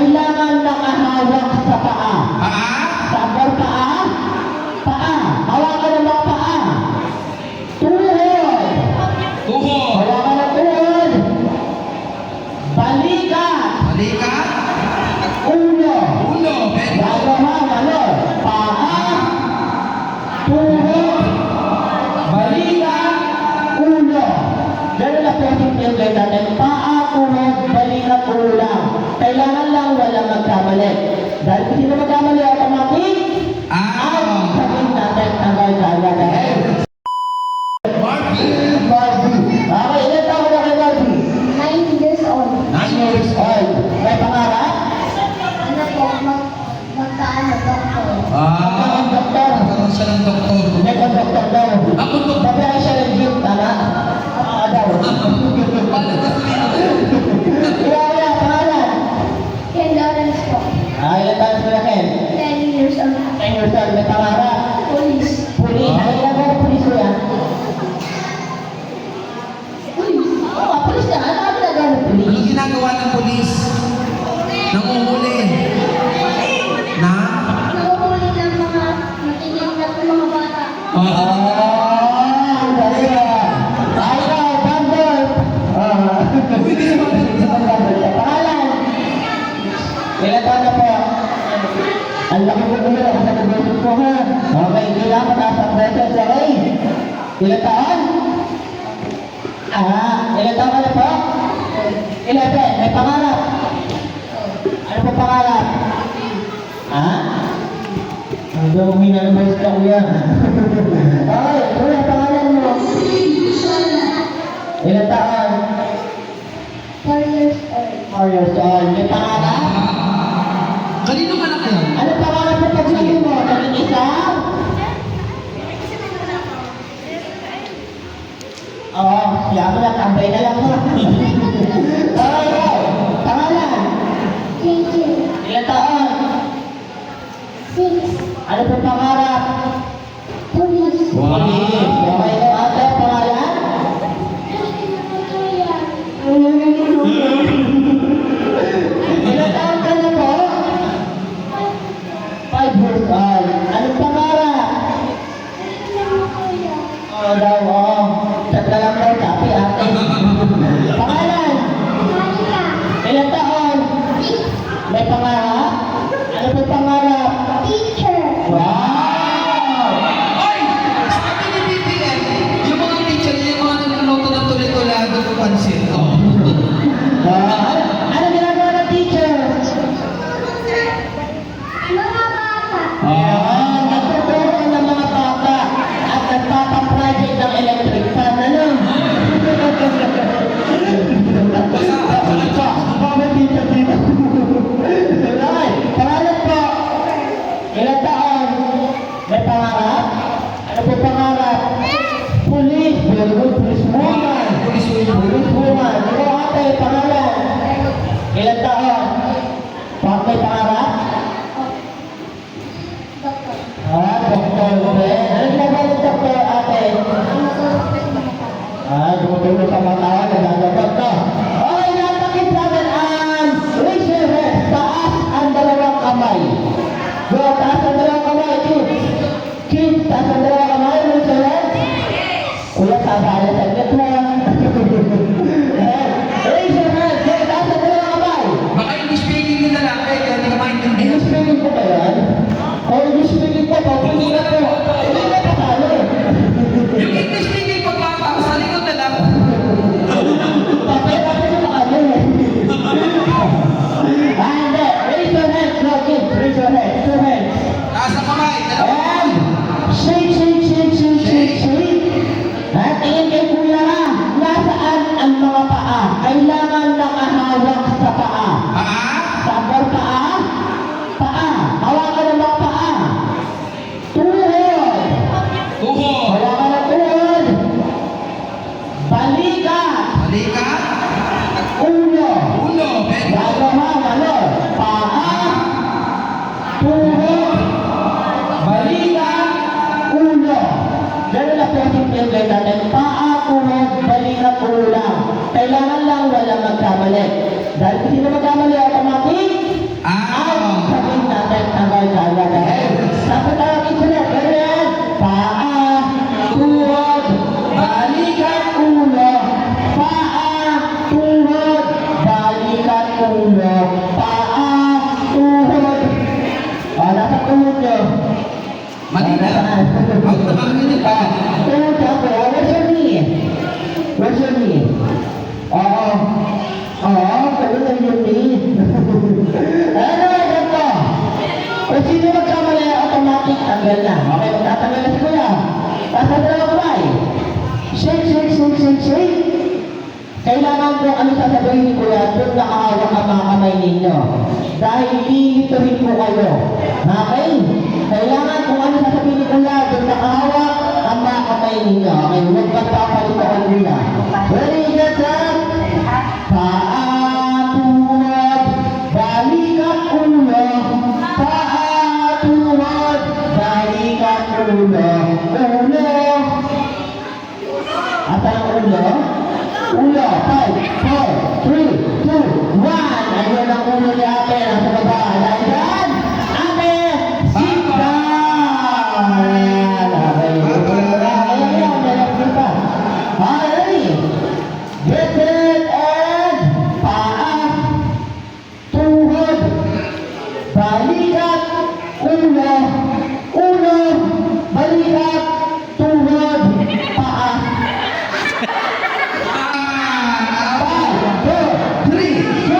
kailangan nakahawak sa paa. Sabor paa. Paa. Hawakan ng mga paa. Tuhod. Hawakan ng tuhod. Balikat. Ulo. Gagawang ano? Paa. Tuhod. Balikat. Ulo. Ganun na po ang simple natin. Paa, tuhod, balikat, ulo lang. Kailangan lang walang magkamali. Dahil kung sino magkamali, automatic, ang sabihin natin ang gagawin dahil. Barbie. Okay, ilan taon na kay Barbie? 9 years old. 9 years old. May pangarap? Ano po, magkaano, doktor. Ang doktor. Magkaroon siya ng doktor. May doktor daw. Ako to. Sabihan siya ng gym, tala. Daw. Kaya, pangalan? Ken Lawrence po. Ilan taon na Ken? 10 years old. 10 years old. May pangarap? Police. Pulis. Ano ginagawa ng pulis ko yan? Oo, pulis na. Ano ang ginagawa ng pulis? Ano ginagawa ng polis? Nanguhuli. Na? Nakuhuli ng mga makinig na mga bata. Ang galing ah. Ikaw, Gandalf. Pangalan? Ilan taon na po? Ang laki ko na lang sa nag-boses ko ha. Okay, hindi lang mataas ang beses. Okay. Ilan taon? Ilan taon ka na po? 11. May pangarap? Ano po pangarap? Hanggang umina ng boses ka kuya. Okay, kuya, pangalan mo? Ilan taon? 4 years old. 4 years old. May pangarap? Kanino ka na kaya? Ano pangarap mo pag sabi mo? Naging isa? Oo, siya ako lang. Tambay na lang mo. Okay, pangalan? JJ. Ilan taon? 6. Ano po pangarap? Police. Police. Okay na ate, pangalan? Ilan taon ka na po? 5 years old. Anong pangarap? Oo daw, oo. Sagla lang daw, tapi ate. Pangalan? Monica. Ilan taon? 6. May pangarap? Ano po pangarap? Teacher. Wow! Oy! Sabi ni BBM, yung mga teacher, yung mga niluluto ng tuloy-tulado ko pansin. Ano ginagawa ng teacher? Mga bata. Nagtuturo ng mga bata at nagpapaproject ng electric fan. Ano? Bakit teacher dito? Okay, pangalan po. Ilan taon? May pangarap? Ano po pangarap? Police. Very good. Police woman. Police woman. Ikaw ate, pangalan? Ilan taon? May pangarap? Doktor. Doktor rin. Ano ginagawa ng doktor ate? Tumutulong sa mga tao, nagagagot ka. Okay, natakit natin ang raise your hand. Taas ang dalawang kamay. Go, taas ang dalawang kamay. Kids, taas ang dalawang kamay. Raise your hand. Kuya, sasali sa git mo. Raise your hand. Go, taas ang dalawang kamay. Baka English speaking yung lalaki, kaya hindi ka maintindihan. English speaking ko ba yan? English speaking ko, pag-uwi na po. Hindi na kasali. Yung English speaking pagpapa, sa likod na lang. Papay natin yung makano eh. Hindi. Raise your hands. No, kids. Raise your hands. 2 hands. Taas ang kamay. And shake, shake, shake, shake, shake, shake. Tingin kay kuya ha. Nasaan ang mga paa? Kailangan nakahawak sa paa. Sabor paa. Paa. Hawakan ng mga paa. Tuhod. Hawakan ng tuhod. Balikat. Ulo. Gagawang ano? Paa. Tuhod. Balikat. Ulo. Ganun na po ang simple natin. Paa, tuhod, balikat, ulo lang. Kailangan lang walang magkamali. Dahil kung sino magkamali, automatic, need. Ano, ganito. Kung sino magkamali, automatic tanggal na. Okay, magtatanggal na si Kuya. Tapos ang dalawang kamay. Shake, shake, shake, shake, shake. Kailangan kung ano sasabihin ni Kuya, doon nakahawak ang mga kamay ninyo. Dahil lilituhin po kayo. Okay? Kailangan kung ano sasabihin ni Kuya, doon nakahawak ang mga kamay ninyo. Okay, huwag magpapalituan nila. Ready, get up. Paa, tuhod, balikat, ulo. Paa, tuhod, balikat, ulo. Ulo. At ang ulo? Ulo, 5, 4, 3, 2, 1. Ayun ang ulo ni ate. Nasa baba. Dahil dyan, ate, sit down. Ayan, okay. Ayan, meron pa. Ready? Get it and paa, tuhod, balikat, ulo, ulo, balikat, tuhod, paa. 5, 4, 3, 2,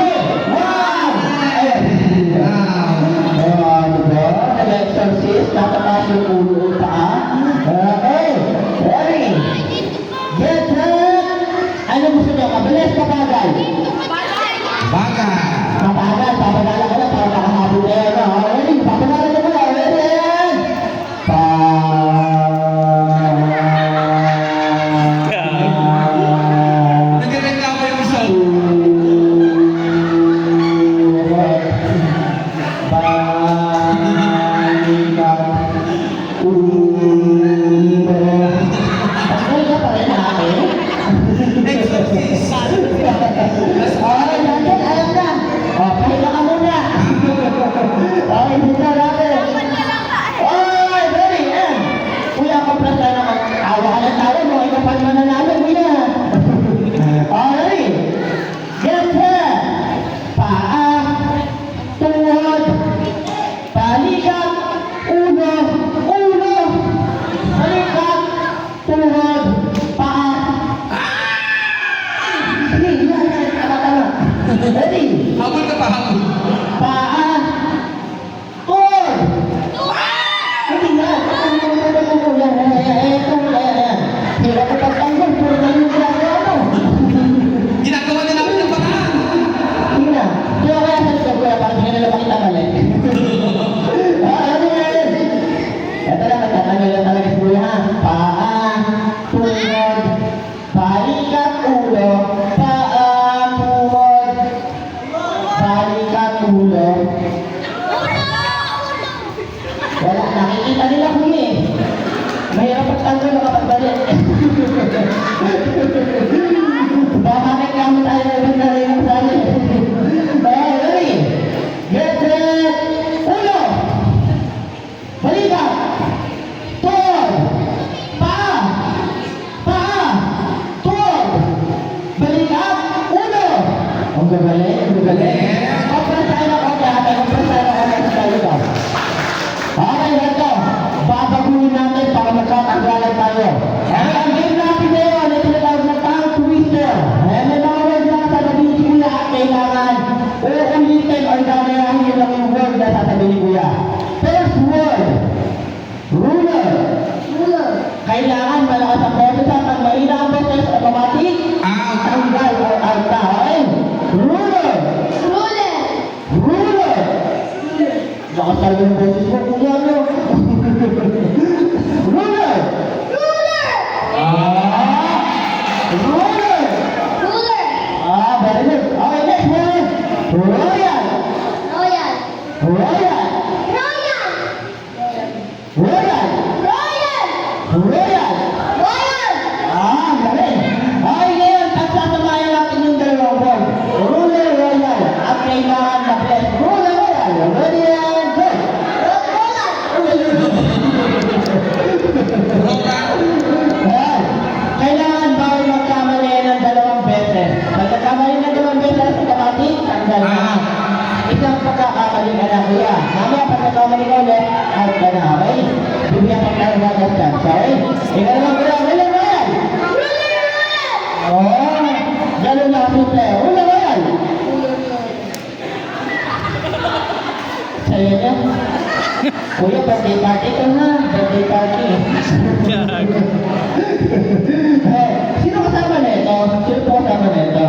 1. Nag-exorcist, tatakas yung ulo ng paa. Okay, ready? Get set! Ano gusto nyo? Mabilis, mabagal? Baga. Mabagal, papagalan ko na para makahabol na yun. Ready? Papagalan ko na. Ready? Nagreklamo yung isa. Exorcist. Ready? Habol ka pa, habol. Paa. Tuhod. Hindi na. Hirap ko pagtanggol. Puro na yung ginagawa mo. Ginagawa na namin ng paraan. Hindi na. Kaya kaya sa likod ko para hindi na makita mali. Ano yan? Ito lang. Tatanggal lang talaga si Kuya, ha? Paa. Tuhod. Balikat, ulo. Paa. Tuhod. Balikat, ulo. Wala, nakikita nila huli eh. Mahirap pagtanggol na kapag balik. Baka may kami tayo na rin na rin ang sali. Ready? Get set! Ulo! Balikat! Tuhod! Paa! Paa! Tuhod! Balikat! Ulo! Ang gagaling, ang gagaling. Compress tayo ng konti, ate. Compress tayo ng konti sa tayo daw. Okay, ito. Babaguhin natin para magkakagalan tayo. Okay, ang game natin ngayon ay tinatawag na tongue twister. May mga word na sasabihin si Kuya at kailangan uulitin o gagayahin nyo lang yung word na sasabihin ni Kuya. First word, ruler. Kailangan malakas ang boses at ang mahina ang boses automatic. Tanggal o alta. Okay? Ruler. Lakas talaga yung boses mo, Kuya, no? Ruler! Ruler! Very good. Okay, next word. Royal! Royal! Galing. Okay, ngayon, pagsasamayan natin yung dalawang word. Ruler, royal. At kailangan na bless. Ruler, royal. Ready and go! Ayan. Kailangan bawal magkamali ng dalawang beses. Pag nagkamali ng dalawang beses, automatic, tanggal na. Isang pagkakamali ka na, Kuya. Mamaya, pag nagkamali ka ulit, out ka na, okay? Bibigyan ka tayo ng chance, okay? Ikaw naman, Kuya. Ruler, royal! Oo. Ganun lang, simple. Ruler, royal! niya. Kuya, birthday party ko na. Birthday party. Eh, sino kasama nito? Sino po kasama nito?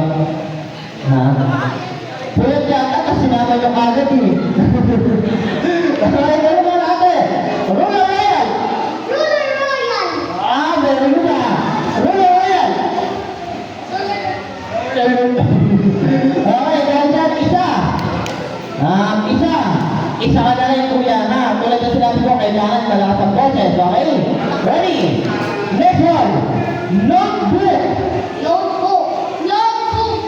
Ha? Kuya, yata kasi sinama yung agad eh. Kasama ka naman natin. Ruler Royal! Ruler Royal! Ah, very good ah. Ruler Royal! Okay, dahil dyan, isa. Isa. Isa ka na rin, kuya, ha? Tulad na sinabi ko, kailangan malakas ang boses, okay? Ready? Next one. Notebook. Notebook! Notebook!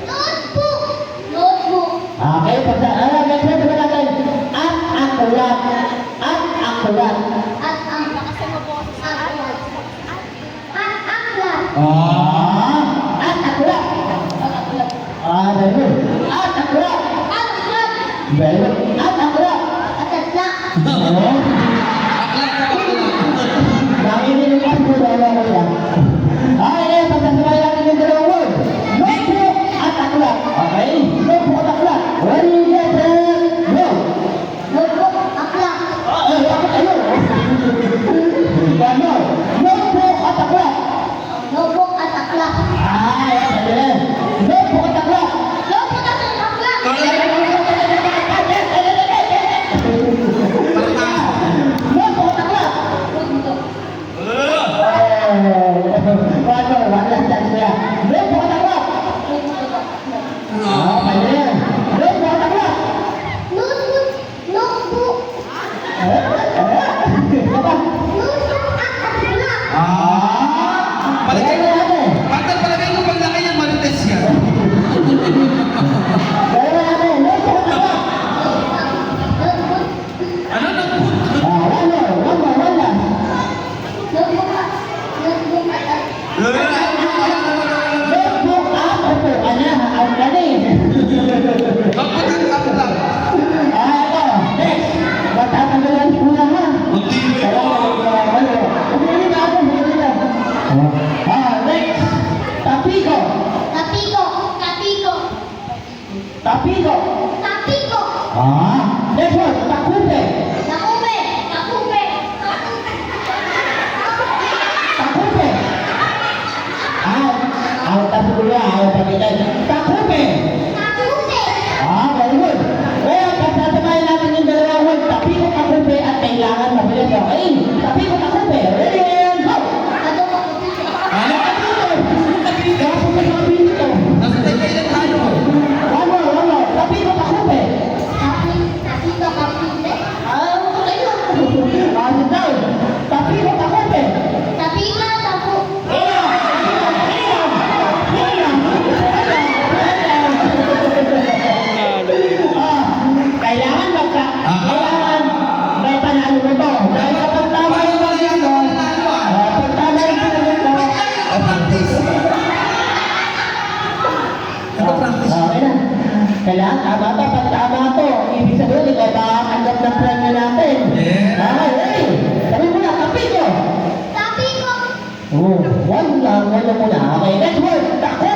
Notebook! Notebook! Okay, next one, diba natin? At akulat. At akulat. At ang aklat. At aklat. At akulat. Very good. At akulat. At aklat. Very good. At akulat. At aklat. Oh. Aklat na aklat. Nakikinipas mo dalawa ko yan. Okay, pagkasabay natin yung dalawang word. Notebook at aklat. Okay? Notebook at aklat. Ready, get set, go! Notebook, aklat. Bakit ayun? Gano'n. Notebook at aklat. Notebook at aklat. Ayan. Notebook at aklat. Notebook at aklat. Notebook at aklat. Notebook. One last chance kuya. Notebook at aklat. Pwede yan. Notebook at aklat. Notebook. Notebook. Apa? Notebook at aklat. Palagay ko, natin. Partner, palagay ko pag laki yan, marites yan. Dalawa natin. Notebook at aklat. Notebook. Ano na? One last. Notebook at. Notebook at aklat. Notebook at opo. Ang galing. Bakit ang aklat? Ito. Next. Matatanggalan ko na ha. Hindi Kaya Bumili na ako. Next. Tapiko. Tapiko. Tapiko. Tapiko. Tapiko. Next one. Takupe. Takupe. Takupe. Takupe. Tapos ko na. Ayaw pagitan. Takupe. Takupe. Very good. Kaya pagsasabayan natin yung dalawang word, tapiko, takupe, at kailangan mabilis. Okay? Tapiko, takupe. Ready and go! Takupe. Tapos na sabi nito. Nasa kailan tayo? One more. Tapiko, takupe. Tapiko. Takupe. Sit down. Tapiko, takupe. Tapiko. Takupe. Kailangan may panalo mo to. Dahil kapag tama yung mga ito, pag tama yung sinagot mo, Practice. Practice. okay na. Kailangan tama to. Pag tama to, ibig sabihin, ikaw ba ang anggap ng premyo natin? Yeah. Okay, ready? Sabi mo na, tapiko. Tapiko. One lang muna. Okay, next word, tako.